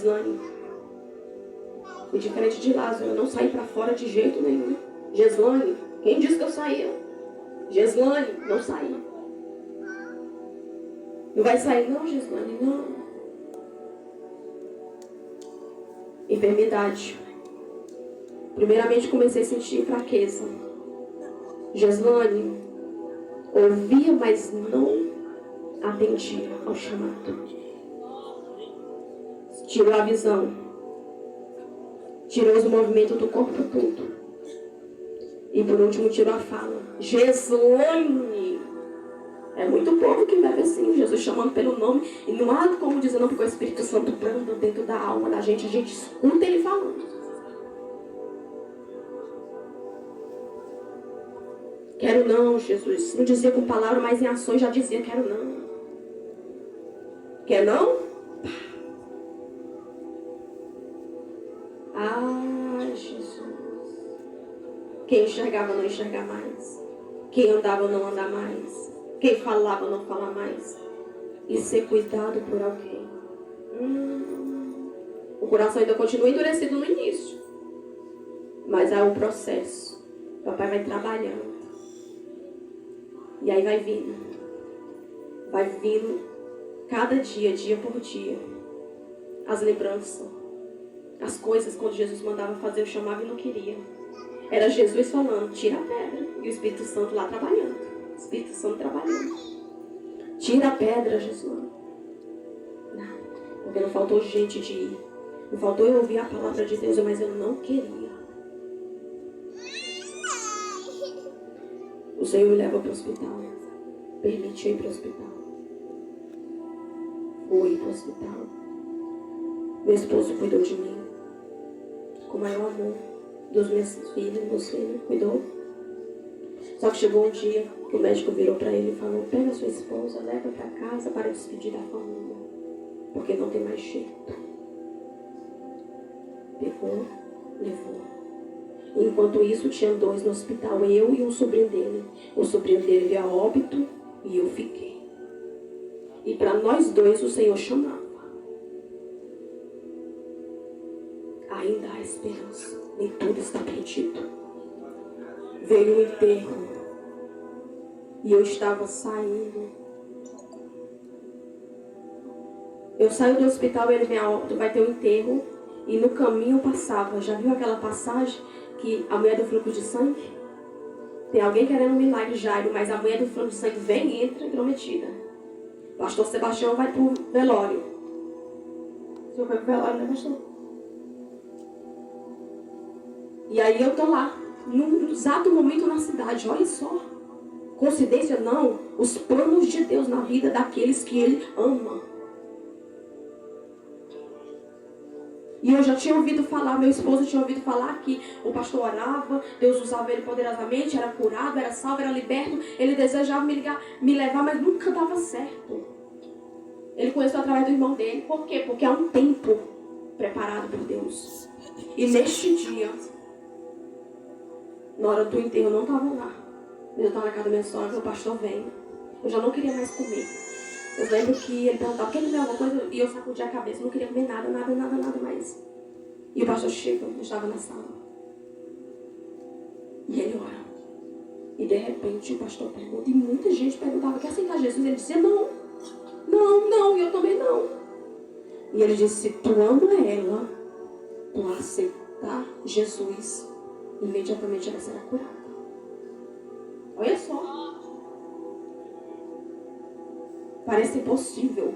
Geslane. E diferente de Lázaro, eu não saí para fora de jeito nenhum. Geslane, quem disse que eu saía? Geslane, não saí. Não vai sair não, Geslane, não. Enfermidade. Primeiramente comecei a sentir fraqueza. Geslane ouvia, mas não atendia ao chamado. Tirou a visão. Tirou os movimentos do corpo todo. E por último tirou a fala. Geslane. É muito povo que bebe assim, Jesus chamando pelo nome. E não há como dizer não, porque o Espírito Santo branda dentro da alma da gente. A gente escuta ele falando. Quero não, Jesus. Não dizia com palavras, mas em ações já dizia quero não. Quer não? Ah, Jesus. Quem enxergava não enxergar mais. Quem andava não andar mais. Quem falava não falar mais. E ser cuidado por alguém. O coração ainda continua endurecido no início. Mas é o processo. O papai vai trabalhando. E aí vai vindo. Vai vindo cada dia, dia por dia. As lembranças. As coisas quando Jesus mandava fazer, eu chamava e não queria. Era Jesus falando, tira a pedra. E o Espírito Santo lá trabalhando. O Espírito Santo trabalhando. Tira a pedra, Jesus. Não, porque não faltou gente de ir. Não faltou eu ouvir a palavra de Deus, mas eu não queria. O Senhor me leva para o hospital. Permitiu ir para o hospital. Fui para o hospital. Meu esposo cuidou de mim. Com o maior amor. Dos meus filhos, cuidou. Só que chegou um dia que o médico virou para ele e falou: pega a sua esposa, leva para casa para despedir da família. Porque não tem mais jeito. Pegou, levou. Enquanto isso, tinha dois no hospital, eu e um sobrinho dele. O sobrinho dele veio a óbito e eu fiquei. E para nós dois o Senhor chamava. Ainda há esperança. Nem tudo está perdido. Veio o enterro. E eu estava saindo. Eu saio do hospital, ele vem a óbito, vai ter o enterro. E no caminho eu passava. Já viu aquela passagem que a mulher do fluxo de sangue? Tem alguém querendo um milagre, Jairo, mas a mulher do fluxo de sangue vem e entra intrometida. O pastor Sebastião vai pro velório. O senhor foi pro velório, né, pastor? E aí eu tô lá, num exato momento na cidade, olha só. Coincidência não, os planos de Deus na vida daqueles que Ele ama. E eu já tinha ouvido falar, meu esposo tinha ouvido falar que o pastor orava, Deus usava ele poderosamente, era curado, era salvo, era liberto. Ele desejava me levar, mas nunca dava certo. Ele conheceu através do irmão dele. Por quê? Porque há um tempo preparado por Deus. E neste dia, na hora do enterro, eu não estava lá. Eu estava na casa da minha sogra, o pastor vem. Eu já não queria mais comer. Eu lembro que ele perguntava, quer comer alguma coisa? E eu sacudia a cabeça, não queria comer nada mais. E o pastor chega, eu estava na sala. E ele ora. E de repente o pastor pergunta, e muita gente perguntava, quer aceitar Jesus? Ele dizia, não, e eu também não. E ele disse, se tu ama ela, tu aceitar Jesus, imediatamente ela será curada. Olha só. Parece impossível.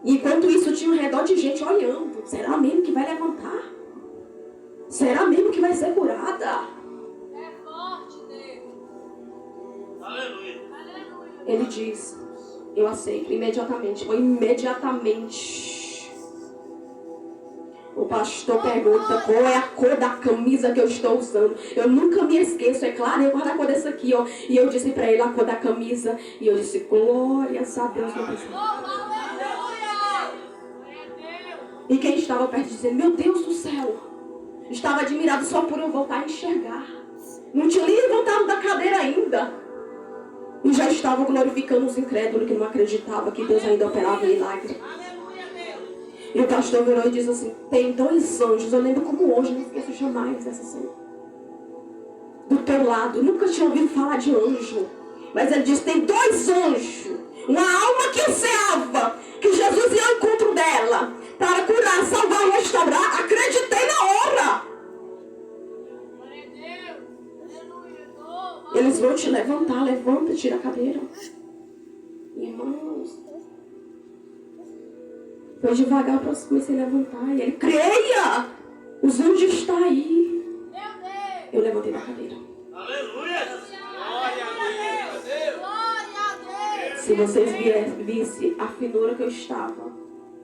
Enquanto isso, tinha um redor de gente olhando. Será mesmo que vai levantar? Será mesmo que vai ser curada? É forte, Deus. Aleluia. Ele diz, eu aceito, imediatamente. Foi imediatamente. O pastor pergunta qual é a cor da camisa que eu estou usando. Eu nunca me esqueço, é claro, eu guardo a cor dessa aqui, ó. E eu disse pra ele a cor da camisa. E eu disse, glórias a Deus. E quem estava perto dizendo, meu Deus do céu. Estava admirado só por eu voltar a enxergar. Não tinha nem levantado da cadeira ainda. E já estava glorificando os incrédulos que não acreditavam que Deus ainda operava milagre. E o pastor virou e disse assim, tem 2 anjos, eu lembro como hoje, não esqueço jamais dessa cena. Do teu lado, eu nunca tinha ouvido falar de anjo. Mas ele disse, tem 2 anjos, uma alma que ansiava, que Jesus ia ao encontro dela, para curar, salvar e restaurar. Acreditei na hora. Eles vão te levantar, levanta, tira a cadeira. Irmãos, foi devagar para comecei a levantar. E ele, creia, os anjos estão aí. Eu levantei da cadeira. Aleluia! Se vocês vissem a finura que eu estava,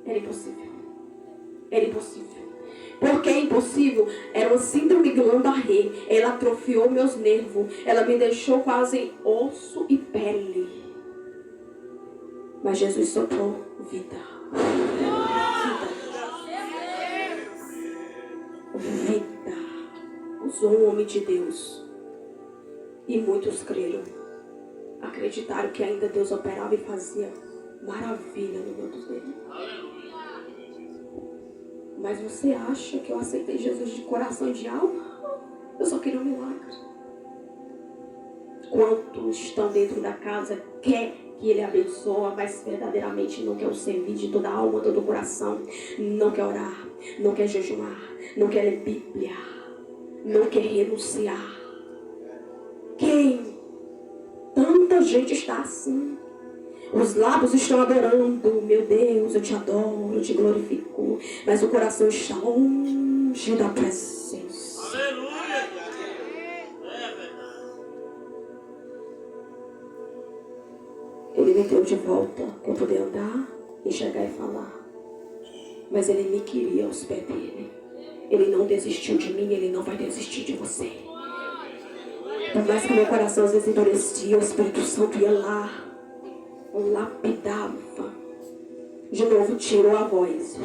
era impossível. Era impossível. Por que impossível? Era uma síndrome Guillain-Barré. Ela atrofiou meus nervos. Ela me deixou quase em osso e pele. Mas Jesus soprou vida. Vida. Usou um homem de Deus. E muitos creram. Acreditaram que ainda Deus operava e fazia maravilha no meio dele. Mas você acha que eu aceitei Jesus de coração e de alma? Eu só queria um milagre. Quantos estão dentro da casa, quer que Ele abençoe, mas verdadeiramente não quer o servir de toda a alma, todo o coração. Não quer orar, não quer jejuar, não quer ler Bíblia, não quer renunciar. Quem? Tanta gente está assim. Os lábios estão adorando. Meu Deus, eu te adoro, eu te glorifico. Mas o coração está longe da presença. Aleluia! Ele me deu de volta para eu poder andar, enxergar e falar. Mas ele me queria aos pés dele. Ele não desistiu de mim, ele não vai desistir de você. Por mais que meu coração às vezes endurecia, o Espírito Santo ia lá, lapidava. De novo tirou a voz.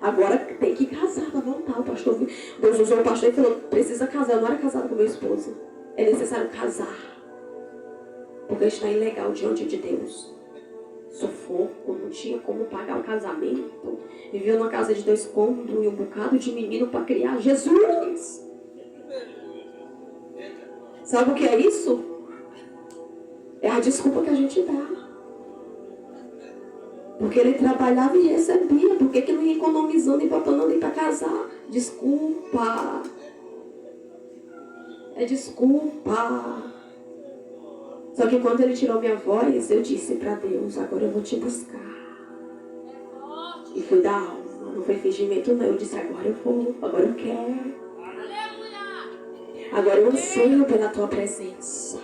Agora tem que casar para voltar. O pastor, Deus usou o pastor e falou, precisa casar. Eu não era casada com meu esposo. É necessário casar. Porque está ilegal diante de Deus. Sufoco, não tinha como pagar o casamento. Vivia numa casa de 2 cômodos e um bocado de menino para criar. Jesus! Sabe o que é isso? É a desculpa que a gente dá. Porque ele trabalhava e recebia. Por que não ia economizando e botando ali para casar? Desculpa. É desculpa. Só que quando ele tirou minha voz, eu disse para Deus, agora eu vou te buscar. E foi da alma, não foi fingimento não. Eu disse, agora eu vou, agora eu quero. Agora eu anseio pela tua presença.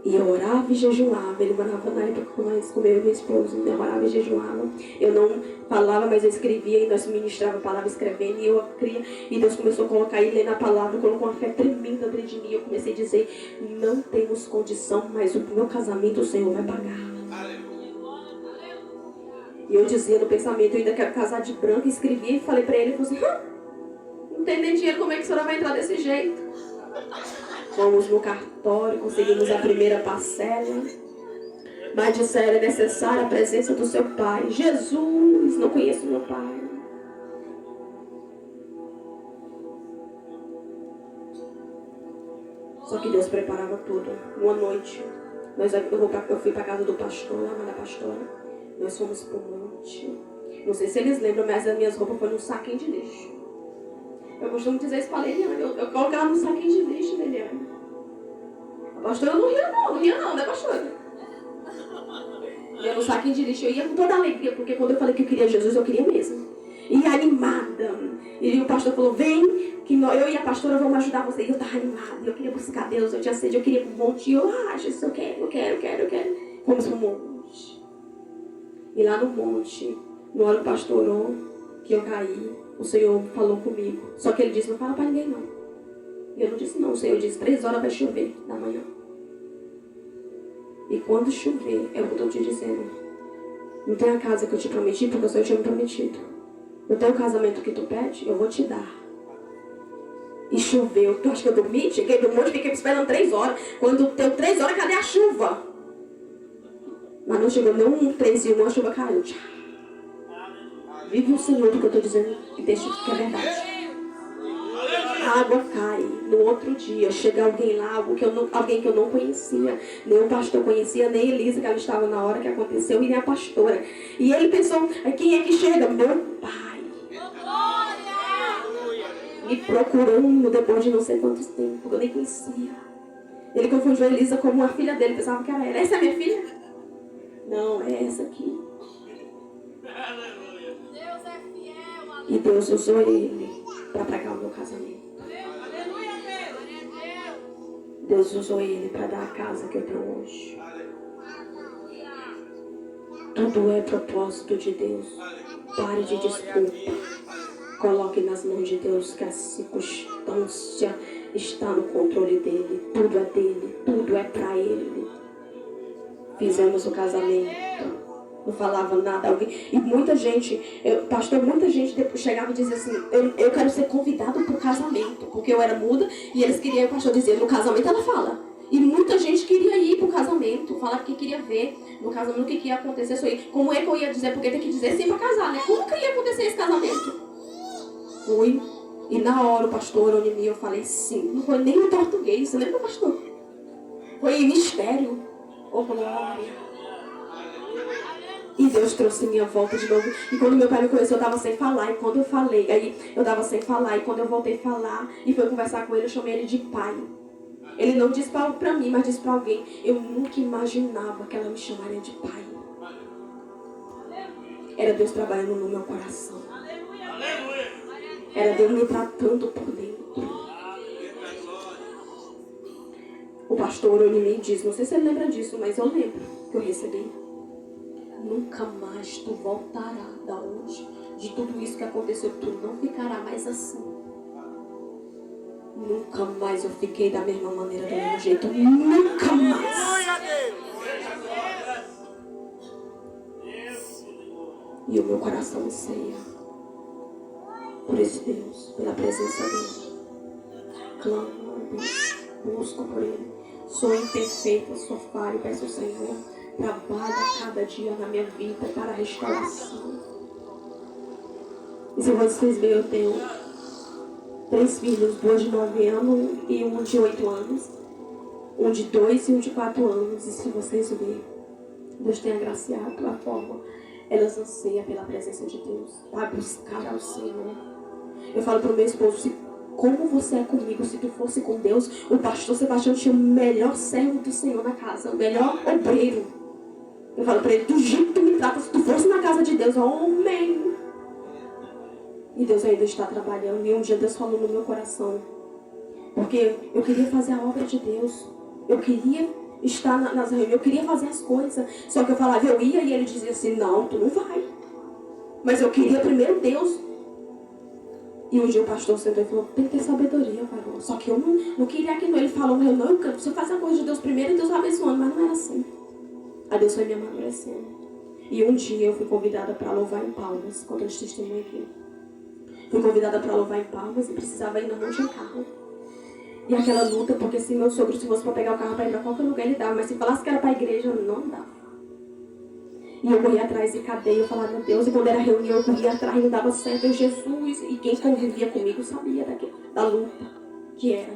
E eu orava e jejuava. Ele morava na época com eu e meu esposo. Eu orava e jejuava. Eu não falava, mas eu escrevia. E nós ministrava a palavra escrevendo. E eu cria. E Deus começou a colocar e ler na palavra. Colocou uma fé tremenda dentro de mim. Eu comecei a dizer, não temos condição, mas o meu casamento o Senhor vai pagar. E eu dizia no pensamento, eu ainda quero casar de branco. E escrevia e falei para ele, falei assim, não tem nem dinheiro, como é que a senhora vai entrar desse jeito? Fomos no cartório, conseguimos a primeira parcela. Mas disseram, é necessária a presença do seu pai. Jesus, não conheço meu pai. Só que Deus preparava tudo. Uma noite, eu fui para a casa do pastor, a mãe da pastora. Nós fomos para o monte. Não sei se eles lembram, mas as minhas roupas foram num saquinho de lixo. Eu costumo dizer isso para a Leliane. Eu colocava num saquinho de lixo, Leliane. A pastora não ria não, né, pastora? Eu no saquinho de lixo, eu ia com toda a alegria, porque quando eu falei que eu queria Jesus, eu queria mesmo. E animada. E o pastor falou, vem, que eu e a pastora vamos ajudar você. E eu estava animada, eu queria buscar Deus, eu tinha sede, eu queria ir para o monte. E eu, Jesus, eu quero. Fomos para o monte. E lá no monte, no hora o pastor orou, que eu caí, o Senhor falou comigo. Só que ele disse, não fala para ninguém não. E eu não disse não, o Senhor disse, 3 horas vai chover da manhã. E quando chover, é o que eu estou te dizendo. Não tem a casa que eu te prometi, porque o Senhor tinha me prometido. Não tem o casamento que tu pede, eu vou te dar. E choveu. Tu acha que eu dormi? Cheguei do monte, fiquei esperando 3 horas. Quando deu 3 horas, cadê a chuva? Mas não chegou nem um 3 e uma chuva caiu. Vive o Senhor do que eu estou dizendo e deixa que é verdade. A água cai. No outro dia, chega alguém lá, alguém que eu não conhecia. Nem o pastor conhecia, nem Elisa, que ela estava na hora que aconteceu, e nem a pastora. E ele pensou, quem é que chega? Meu pai. Me procurando depois de não sei quanto tempo, porque eu nem conhecia. Ele confundiu a Elisa como uma filha dele, pensava que era ela. Essa é minha filha? Não, é essa aqui. Deus é fiel. E Deus usou ele para pregar o meu casamento. Aleluia, Deus. Deus usou ele para dar a casa que eu tenho hoje. Tudo é propósito de Deus. Pare de desculpa. Coloque nas mãos de Deus que a circunstância está no controle dele. Tudo é dele. Tudo é para ele. Fizemos o casamento. Não falava nada. E muita gente, pastor, muita gente depois chegava e dizia assim, eu quero ser convidado para o casamento. Porque eu era muda e eles queriam, o pastor dizia, no casamento ela fala. E muita gente queria ir para o casamento, falava que queria ver no casamento o que ia acontecer. Isso aí. Como é que eu ia dizer? Porque tem que dizer sim para casar, né? Como que ia acontecer esse casamento? Fui. E na hora o pastor olhou em mim, eu falei sim. Não foi nem em português, você lembra, pastor? Foi em mistério. Oh, glória. E Deus trouxe minha volta de novo. E quando meu pai me conheceu, eu estava sem falar. E quando eu falei, aí eu estava sem falar. E quando eu voltei a falar e fui conversar com ele, eu chamei ele de pai. Ele não disse para mim, mas disse para alguém. Eu nunca imaginava que ela me chamaria de pai. Era Deus trabalhando no meu coração. Era Deus me tratando por dentro. O pastor olhou em mim e disse, não sei se ele lembra disso, mas eu lembro que eu recebi. Nunca mais tu voltará da onde, de tudo isso que aconteceu, tu não ficará mais assim. Nunca mais eu fiquei da mesma maneira, do mesmo jeito. Nunca mais. E o meu coração anseia por esse Deus, pela presença dele. Clamo a Deus, busco por ele. Sou imperfeita, sou falha, peço ao Senhor. Trabalha cada dia na minha vida para a restauração. E se vocês verem, eu tenho 3 filhos, 2 de 9 anos e um de 8 anos. Um de 2 e um de 4 anos. E se vocês verem, Deus tem agraciado a forma. Elas anseiam pela presença de Deus, para buscar ao Senhor. Eu falo para o meu esposo, como você é comigo, se tu fosse com Deus, o pastor Sebastião tinha o melhor servo do Senhor na casa, o melhor obreiro. Eu falo para ele, do jeito que tu me trata, se tu fosse na casa de Deus, amém. E Deus ainda está trabalhando. E um dia Deus falou no meu coração. Porque eu queria fazer a obra de Deus. Eu queria estar nas reuniões, eu queria fazer as coisas. Só que eu falava, eu ia e ele dizia assim, não, tu não vai. Mas eu queria primeiro Deus. E um dia o pastor sentou e falou, tem que ter sabedoria, varão. Só que eu não queria aquilo. Ele falou, eu preciso fazer a coisa de Deus primeiro e Deus abençoando. Mas não era assim. A Deus foi me amadurecendo. E um dia eu fui convidada para louvar em Palmas, quando eu testemunho aqui. Fui convidada para louvar em Palmas e precisava ir na mão de um carro. E aquela luta, porque se meu sogro, se fosse para pegar o carro para ir para qualquer lugar, ele dava. Mas se falasse que era para a igreja, não dava. E eu corria atrás e cadê? Eu falava, meu Deus. E quando era reunião, eu corria atrás e não dava certo. Eu, Jesus. E quem convivia comigo sabia da luta que era.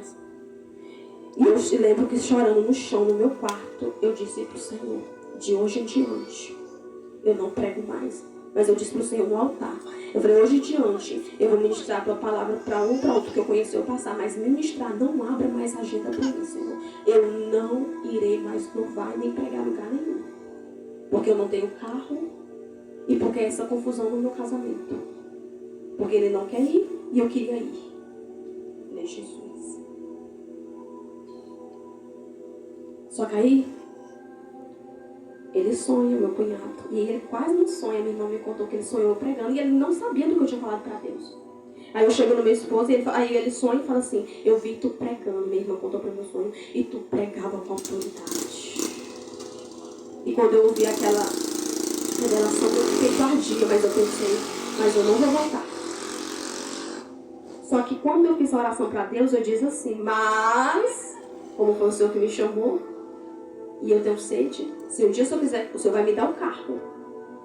E eu lembro que chorando no chão, no meu quarto, eu disse para o Senhor, de hoje em diante, eu não prego mais. Mas eu disse para o Senhor no altar. Eu falei, hoje em diante, eu vou ministrar a tua palavra para um, para outro que eu conheci eu passar. Mas ministrar, não abra mais agenda para mim, Senhor. Eu não irei mais louvar nem pregar lugar nenhum. Porque eu não tenho carro e porque é essa confusão no meu casamento. Porque ele não quer ir e eu queria ir. Falei, Jesus. Só que aí, ele sonha, meu cunhado. E ele quase não sonha. Minha irmã me contou que ele sonhou pregando e ele não sabia do que eu tinha falado para Deus. Aí eu chego no meu esposo e aí ele sonha e fala assim, eu vi tu pregando, minha irmã contou para o meu sonho, e tu pregava com autoridade. E quando eu ouvi aquela revelação, eu fiquei tardia, mas eu pensei, mas eu não vou voltar. Só que quando eu fiz a oração para Deus, eu disse assim, mas, como foi o Senhor que me chamou, e eu tenho sede, Se um dia o senhor quiser, o senhor vai me dar o carro.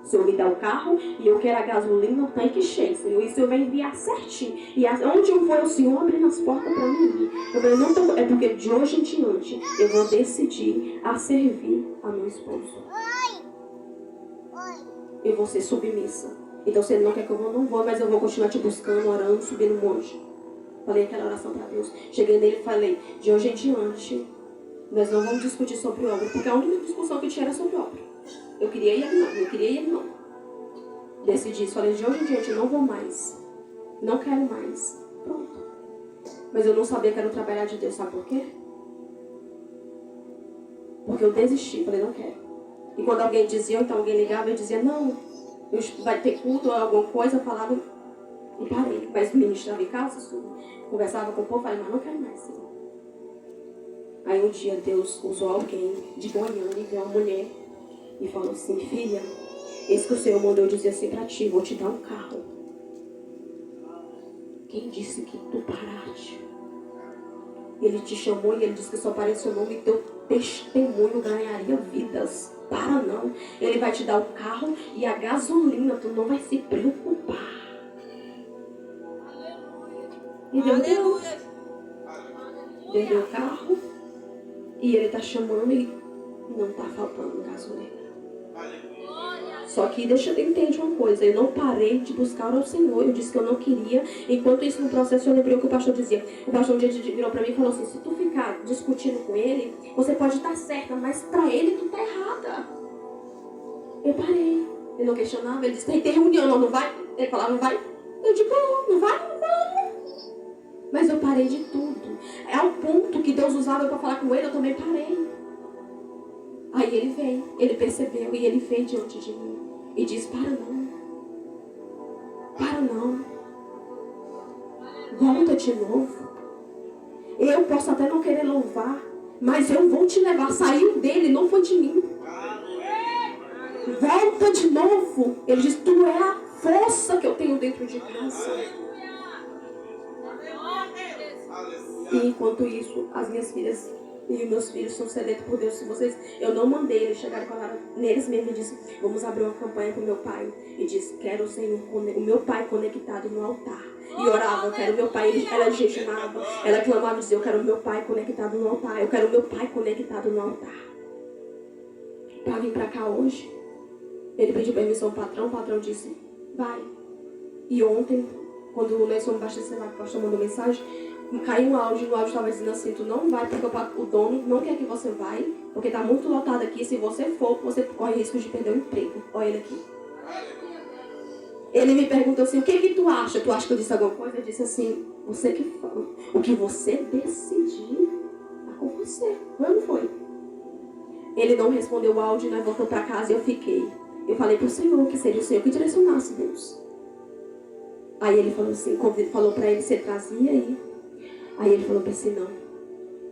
O senhor me dá o carro e eu quero a gasolina no tanque cheio, Senhor. E o senhor vai enviar certinho. E onde eu for, o senhor abre as portas para mim. Eu falei, não tô, é porque de hoje em diante eu vou decidir a servir a meu esposo. Eu vou ser submissa. Então se ele não quer que eu vou, não vou, mas eu vou continuar te buscando, orando, subindo um monte. Falei aquela oração para Deus. Cheguei nele e falei, de hoje em diante, nós não vamos discutir sobre obra, porque a única discussão que tinha era sobre obra. Eu queria e ele não, eu queria e ele não. Decidi isso, falei, de hoje em diante eu não vou mais. Não quero mais. Pronto. Mas eu não sabia que era o trabalhar de Deus, sabe por quê? Porque eu desisti, falei, não quero. E quando alguém dizia, ou então alguém ligava, eu dizia, não, vai ter culto ou alguma coisa, eu falava, e parei. Mas ministrava em casa, conversava com o povo, falei, mas não quero mais, Senhor. Aí um dia Deus usou alguém de Goiânia, veio uma mulher, e falou assim, filha, esse que o Senhor mandou eu dizer assim pra ti, vou te dar um carro. Quem disse que tu paraste? Ele te chamou e ele disse que só para esse nome e teu testemunho ganharia vidas. Para não. Ele vai te dar o carro e a gasolina, tu não vai se preocupar. E Deus deu. Deus deu o carro e ele tá chamando e não tá faltando gasolina. Só que deixa eu entender uma coisa, eu não parei de buscar ao Senhor, eu disse que eu não queria. Enquanto isso no processo eu lembrei o que o pastor dizia. O pastor um dia virou pra mim e falou assim, se tu ficar discutindo com ele, você pode estar certa, mas pra ele tu tá errada. Eu parei, ele não questionava, ele disse, tem reunião, não vai? Ele falava, não vai? Eu digo, não vai, não vai. Mas eu parei de tudo. É ao ponto que Deus usava eu pra falar com ele, eu também parei. Aí ele veio, ele percebeu e ele veio diante de mim e disse, para não, volta de novo. Eu posso até não querer louvar, mas eu vou te levar. Saiu dele, não foi de mim. Volta de novo. Ele disse, tu é a força que eu tenho dentro de casa. E enquanto isso, as minhas filhas e os meus filhos são sedentos por Deus. Se vocês, eu não mandei eles chegarem e falaram neles mesmos e disse, vamos abrir uma campanha para o meu pai. E disse, quero o Senhor, o meu pai conectado no altar. E orava, eu quero o meu pai. Ela jejumava, ela clamava e dizia, eu quero o meu pai conectado no altar. Eu quero o meu pai conectado no altar. Para vir para cá hoje, ele pediu permissão ao patrão. O patrão disse, vai. E ontem, quando nós fomos abastecer lá, que o pastor mandou mensagem, caiu um áudio, e o áudio estava dizendo assim, tu não vai porque o dono não quer que você vai, porque está muito lotado aqui, se você for, você corre risco de perder o emprego. Olha ele aqui. Ele me perguntou assim, o que tu acha? Tu acha que eu disse alguma coisa? Eu disse assim, você que fala. O que você decidir, tá com você. Foi ou não foi? Ele não respondeu o áudio, nós voltamos para casa e eu fiquei. Eu falei pro Senhor que seria o Senhor que direcionasse Deus. Aí ele falou assim, falou para ele, você trazia aí. Aí ele falou para assim, não,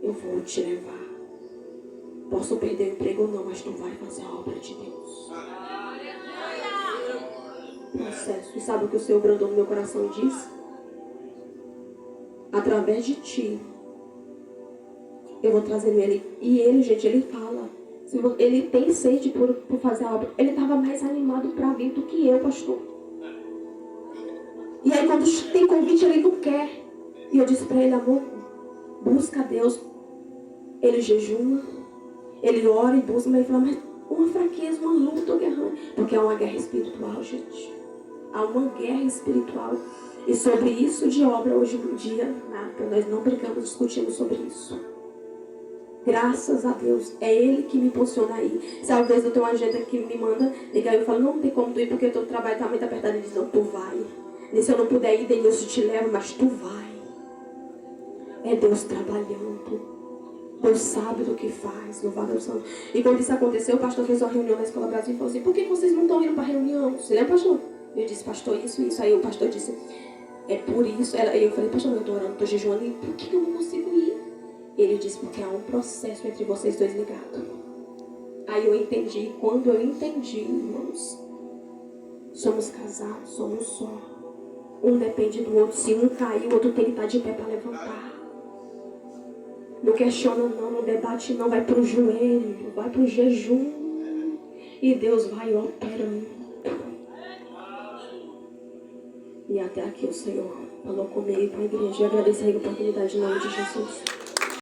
eu vou te levar. Posso perder o emprego ou não, mas tu vai fazer a obra de Deus. Processo. E sabe o que o Senhor brandou no meu coração diz? Através de ti, eu vou trazendo ele. E ele, gente, ele fala. Ele tem sede por fazer a obra. Ele estava mais animado para vir do que eu, pastor. E aí quando tem convite, ele não quer. E eu disse para ele, amor, busca Deus. Ele jejuma, ele ora e busca, mas ele fala, mas uma fraqueza, uma luta, estou guerrando. Porque é uma guerra espiritual, gente. Há uma guerra espiritual. E sobre isso de obra, hoje em dia, nada. Nós não brincamos, discutimos sobre isso. Graças a Deus, é Ele que me impulsiona aí. Se às vezes eu tenho uma agenda que me manda ligar, eu falo, não tem como tu ir porque o teu trabalho está muito apertado. Ele diz, não, tu vai. E se eu não puder ir, Deus te leva, mas tu vai. É Deus trabalhando. Deus sabe do que faz. Louvado ao Senhor. E quando isso aconteceu, o pastor fez uma reunião na Escola Brasil e falou assim, por que vocês não estão indo para a reunião? Você lembra, pastor? Eu disse, pastor, isso. Aí o pastor disse, é por isso. Aí eu falei, pastor, eu estou orando, estou jejuando, e por que eu não consigo ir? Ele disse, porque há um processo entre vocês dois ligado. Aí eu entendi. Quando eu entendi, irmãos, somos casados, somos só. Um depende do outro. Se um cair, o outro tem que estar de pé para levantar. Não questiona não, não debate não. Vai para o joelho, vai para o jejum. E Deus vai operando. E até aqui o Senhor falou comigo e com a igreja. Eu agradeço a oportunidade em nome de Jesus.